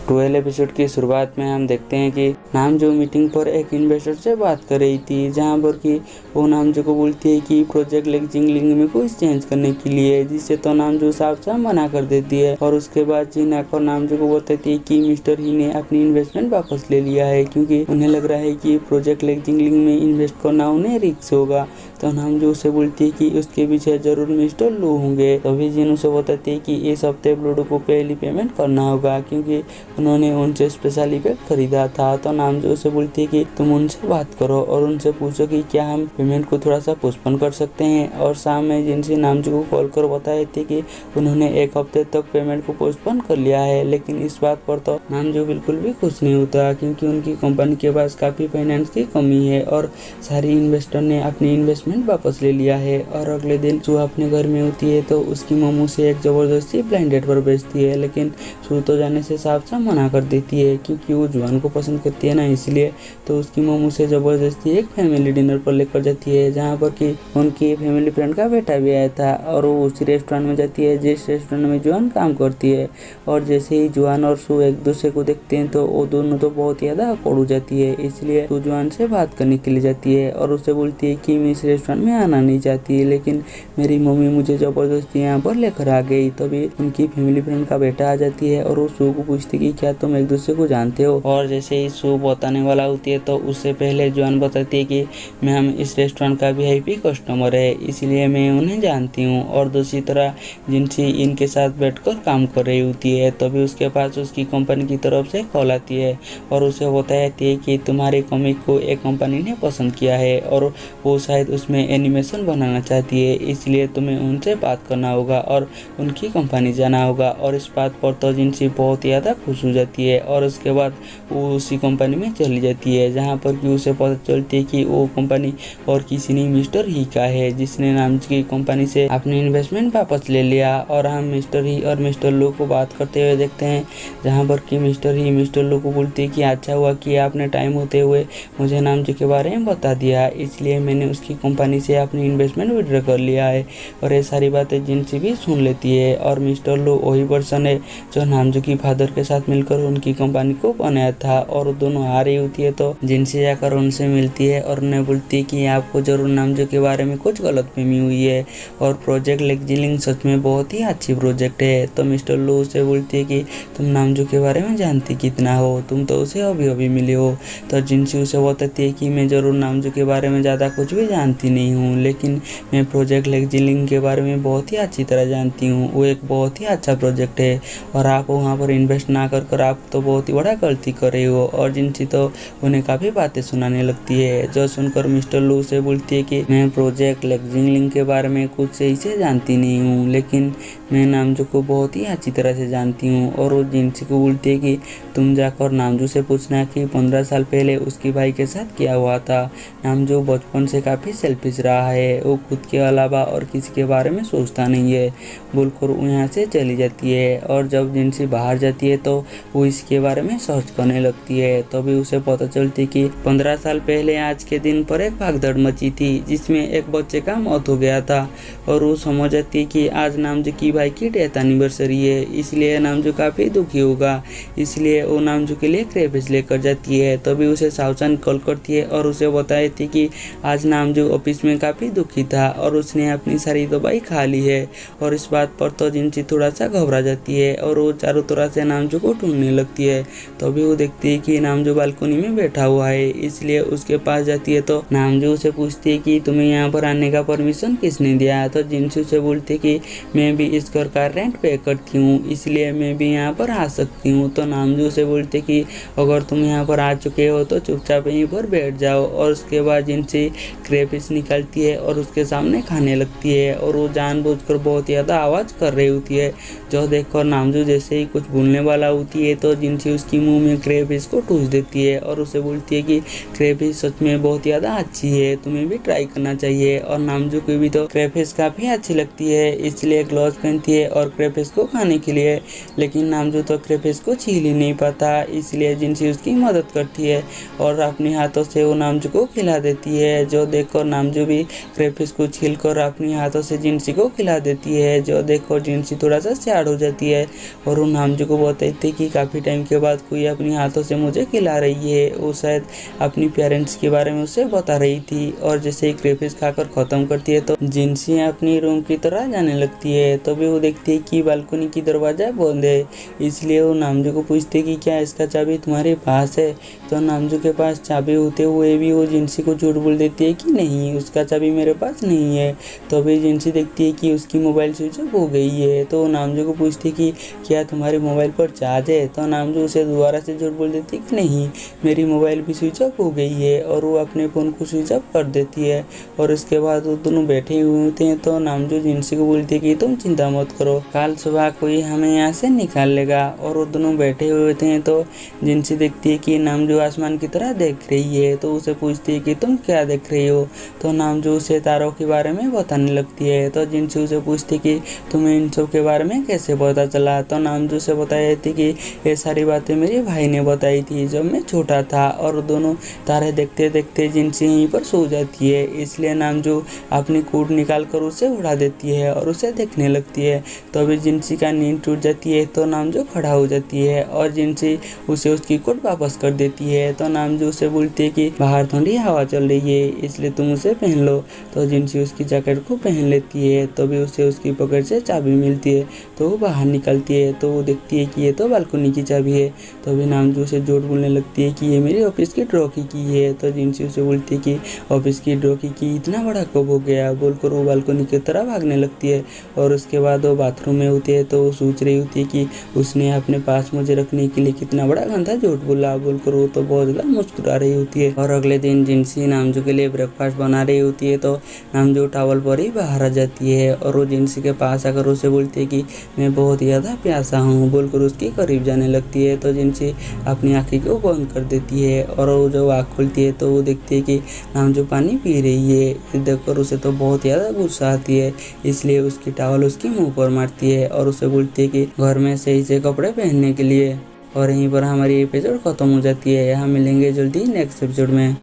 12 episode की शुरुआत में हम देखते हैं कि नामजो मीटिंग पर एक इन्वेस्टर से बात कर रही थी, जहां पर कि वो नामजो को बोलती है कि प्रोजेक्ट लेक्जिंगलिंग में कुछ चेंज करने के लिए, जिससे तो नामजो साफ साफ मना कर देती है। और उसके बाद जिन आकर नामजो को बताती है कि मिस्टर ही ने अपनी इन्वेस्टमेंट वापस ले लिया है, क्योंकि उन्हें लग रहा है कि प्रोजेक्ट लेक्जिंगलिंग में इन्वेस्ट करना उन्हें रिस्क होगा। तो नामजो उसे बोलती है कि उसके पीछे जरूर मिस्टर लू होंगे। तभी जिन उसे बताती है कि इस हफ्ते ब्लूडो को पहली पेमेंट करना होगा, क्योंकि उन्होंने उनसे स्पेशल इफेक्ट खरीदा था। तो नामजो उसे बोलती है कि तुम उनसे बात करो और उनसे पूछो कि क्या हम पेमेंट को थोड़ा सा पोस्टपोन कर सकते हैं। और शाम में जिनसे नामजो को कॉल कर बताए थे कि उन्होंने एक हफ्ते तक पेमेंट को पोस्टपोन कर लिया है, लेकिन इस बात पर तो नामजो बिल्कुल भी खुश नहीं होता, क्योंकि उनकी कंपनी के पास काफी फाइनेंस की कमी है और सारी इन्वेस्टर ने अपनी इन्वेस्टमेंट वापस ले लिया है। और अगले दिन सू अपने घर में होती है तो उसकी मम्मू से एक जबरदस्ती ब्लाइंड डेट पर भेजती है, लेकिन सू तो जाने से साफ साफ मना कर देती है, क्योंकि वो जुआन को पसंद करती है ना, इसलिए। तो उसकी मम्मू से जबरदस्ती एक फैमिली डिनर पर लेकर जाती है, जहाँ पर कि उनकी फैमिली फ्रेंड का बेटा भी आया था। और वो उसी रेस्टोरेंट में जाती है जिस रेस्टोरेंट में जुआन काम करती है। और जैसे ही जुआन और सू एक दूसरे को देखते हैं तो वो दोनों तो बहुत ज्यादा अकड़ हो जाती है, इसलिए सू जुआन से बात करने के लिए जाती है और उसे बोलती है कि मैं इस रेस्टोरेंट में आना नहीं चाहती, लेकिन मेरी मम्मी मुझे जबरदस्ती यहाँ पर लेकर आ गई। तभी उनकी फैमिली फ्रेंड का बेटा आ जाती है और वो सू को पूछती कि क्या तुम एक दूसरे को जानते हो। और जैसे ही सू बताने वाला होती है तो उससे पहले जुआन बताती है कि मैम इस रेस्टोरेंट का वीआईपी कस्टमर है, इसलिए मैं उन्हें जानती हूँ। और दूसरी तरफ जिनसी इनके साथ बैठकर काम कर रही होती है, तभी उसके पास उसकी कंपनी की तरफ से कॉल आती है और उसे बताती है कि तुम्हारे कॉमिक को एक कंपनी ने पसंद किया है और वो शायद उसमें एनिमेशन बनाना चाहती है, इसलिए तुम्हें उनसे बात करना होगा और उनकी कंपनी जाना होगा। और इस बात पर तो जिनसी बहुत ज़्यादा खुश हो जाती है और उसके बाद वो उसी कंपनी में चली जाती है, जहाँ पर कि उसे पता चलती है कि वो कंपनी और किसी नहीं मिस्टर ही का है, जिसने नाम की कंपनी से अपनी इन्वेस्टमेंट वापस ले लिया। और हम मिस्टर ही और मिस्टर लू को बात करते हुए देखते हैं, जहाँ पर कि मिस्टर ही मिस्टर लू को बोलती है कि अच्छा हुआ कि आपने टाइम होते हुए मुझे नामजो के बारे में बता दिया, इसलिए मैंने उसकी कंपनी से अपनी इन्वेस्टमेंट विड्रॉ कर लिया है। और ये सारी बातें जिनसी भी सुन लेती है। और मिस्टर लू वही पर्सन है जो नामजो की फादर के साथ मिलकर उनकी कंपनी को बनाया था। और दोनों आ रही होती है तो जिनसी जाकर उनसे मिलती है और उन्हें बोलती है कि आपको जरूर नामजो के बारे में कुछ गलतफहमी हुई है और प्रोजेक्ट लेक्जिंगलिंग सच में बहुत ही अच्छी प्रोजेक्ट है। तो मिस्टर लू उसे बोलती है कि तुम नामजो के बारे में जानती कितना हो, तुम तो उसे अभी अभी मिले हो। तो जिनसी उसे बताती है कि मैं जरूर नामजो के बारे में ज़्यादा कुछ भी जानती नहीं हूँ, लेकिन मैं प्रोजेक्ट लेक्जिंगलिंग के बारे में बहुत ही अच्छी तरह जानती हूँ। वो एक बहुत ही अच्छा प्रोजेक्ट है और आप वहाँ पर इन्वेस्ट ना कर आप तो बहुत ही बड़ा गलती कर रहे हो। और जिनसी तो उन्हें काफ़ी बातें सुनाने लगती है, जो सुनकर मिस्टर लू से बोलती है कि मैं प्रोजेक्ट लेक्जिंगलिंग के बारे में कुछ सही से जानती नहीं हूँ, लेकिन मैं नामजो को बहुत ही अच्छी तरह से जानती हूँ। और वो जिनसी को बोलती है कि तुम जाकर नामजो से पूछना कि 15 साल पहले उसकी भाई के साथ क्या हुआ था। नामजो बचपन से काफ़ी सेल्फिश रहा है, वो खुद के अलावा और किसी के बारे में सोचता नहीं है, बोलकर वो यहाँ से चली जाती है। और जब जिनसी बाहर जाती है तो वो इसके बारे में सर्च करने लगती है, तभी उसे पता चलती है कि 15 साल पहले आज के दिन पर एक भागदौड़ मची थी, जिसमें एक बच्चे का मौत हो गया था। और वो समझ जाती है कि आज नामजो की भाई की डेथ एनिवर्सरी है, इसलिए नामजो काफ़ी दुखी होगा, इसलिए वो नामजो के लिए क्रेफिश लेकर जाती है। तभी उसे सावचान कॉल करती है और उसे बताई थी कि आज नामजो ऑफिस में काफ़ी दुखी था और उसने अपनी सारी दवाई खा ली है। और इस बात पर तो जिनसी थोड़ा सा घबरा जाती है और वो चारों तरह से नामजो को ढूंढने लगती है। तभी वो देखती है कि नामजो बालकनी में बैठा हुआ है, इसलिए उसके पास जाती है। तो नामजो उसे पूछती है कि तुम्हें यहाँ पर आने का परमिशन किसने दिया। तो जिनसी उसे बोलती है कि मैं भी इस घर का रेंट पे करती हूँ, इसलिए मैं भी यहाँ पर आ सकती हूँ। तो नामजो उसे बोलते कि अगर तुम यहाँ पर आ चुके हो तो चुपचाप यहीं पर बैठ जाओ। और उसके बाद जिनसी क्रेफिश निकालती है और उसके सामने खाने लगती है और वो जानबूझकर बहुत ज़्यादा आवाज़ कर रही होती है, जो देखकर नामजो जैसे ही कुछ भूलने वाला होती है तो जिनसी उसकी मुंह में क्रेफिश को ठूस देती है और उसे बोलती है कि क्रेफिश सच में बहुत ज़्यादा अच्छी है, तुम्हें भी ट्राई करना चाहिए। और नामजो को भी तो क्रेफिश काफ़ी अच्छी लगती है, इसलिए ग्लव्स पहनती है और क्रेफिश को खाने के लिए, लेकिन नामजो तो क्रेफिश को छील ही नहीं पाता, इसलिए जिनसी उसकी मदद करती है और अपने हाथों से वो नामजो को खिला देती है, जो देखकर नामजो भी क्रेफिश को छीलकर अपने हाथों से जिनसी को खिला देती है, जो देखकर जिनसी थोड़ा सा सैड हो जाती है और वो नामजो को बताती है कि काफ़ी टाइम के बाद कोई अपने हाथों से मुझे खिला रही है। वो शायद अपनी पेरेंट्स के बारे में उसे बता रही थी। और जैसे ही क्रेफिश खाकर ख़त्म करती है तो जिनसी अपनी रूम की तरह जाने लगती है। तभी वो देखती है कि बालकनी की दरवाज़ा बंद है। इसलिए वो नामजो को पूछती है कि क्या इसका चाबी तुम्हारे पास है। तो नामजो के पास चाबी होते हुए भी वो जिनसी को झूठ बोल देती है कि नहीं, उसका चाबी मेरे पास नहीं है। तो अभी जिनसी देखती है कि उसकी मोबाइल स्विच ऑफ हो गई है। तो नामजो को पूछती है कि क्या तुम्हारे मोबाइल पर चार्ज है। तो नामजो उसे दोबारा से झूठ बोल देती है कि नहीं, मेरी मोबाइल भी स्विच ऑफ हो गई है। और वो अपने फ़ोन को स्विच ऑफ कर देती है। और उसके बाद वो दोनों बैठे हुए होते हैं। तो नामजो जिनसी को बोलती है कि तुम चिंता मत करो, कल सुबह कोई हमें यहाँ से निकाल लेगा। और वो दोनों बैठे हुए होते हैं। तो जिनसी देखती है कि नामजो आसमान की तरह देख रही है। तो उसे पूछती है कि तुम क्या देख रही हो। तो नामजो उसे तारों के बारे में बताने लगती है। तो जिनसी उसे पूछती कि तुम्हें इन सब के बारे में कैसे पता चला। तो नामजो से बताई थी कि ये सारी बातें मेरे भाई ने बताई थी जब मैं छोटा था। और दोनों तारे देखते देखते जिनसी यहीं पर सो जाती है। इसलिए नामजो अपनी कोट निकाल कर उसे उड़ा देती है और उसे देखने लगती है। तो अभी जिनसी का नींद टूट जाती है। तो नामजो खड़ा हो जाती है और जिनसी उसे उसकी कोट वापस कर देती है। तो नामजो उसे बोलती है कि बाहर ठंडी हवा चल रही है, इसलिए तुम उसे पहन लो। तो जिनसी उसकी जैकेट को पहन लेती है। तभी उसे उसकी पॉकेट से चाबी मिलती है। तो वो बाहर निकलती है। तो वो देखती है कि ये तो बालकनी की चाबी है। तो अभी नामजो उसे झूठ बोलने लगती है कि ये मेरी ऑफिस की ड्रॉ की है। तो जिनसी उसे बोलती है कि ऑफिस की ड्रॉ की इतना बड़ा कब हो गया, बोलकर वो बालकनी की तरफ भागने लगती है। और उसके बाद वो बाथरूम में होती है। तो वो सोच रही होती है कि उसने अपने पास मुझे रखने के लिए कितना बड़ा गंदा झूठ बोला, बोलकर वो तो बहुत ज़्यादा मुस्कुरा रही होती है। और अगले दिन जिनसी नामजो के लिए ब्रेकफास्ट बना रही होती है। तो नामजो टॉवल पर ही बाहर आ जाती है और वो जिनसी के पास आकर उसे बोलती है कि मैं बहुत ज़्यादा प्यासा हूँ, बोलकर उसके करीब जाने लगती है। तो जिनसी अपनी आँखें को बंद कर देती है और वो जब आँख खुलती है तो वो देखती है कि नामजो पानी पी रही है। ये देखकर उसे तो बहुत ज़्यादा गुस्सा आती है। इसलिए उसकी टॉवल उसके मुंह पर मारती है और उसे बोलती है कि घर में सही से कपड़े पहनने के लिए। और यहीं पर हमारी एपिसोड खत्म हो जाती है। यहाँ मिलेंगे जल्दी नेक्स्ट एपिसोड में।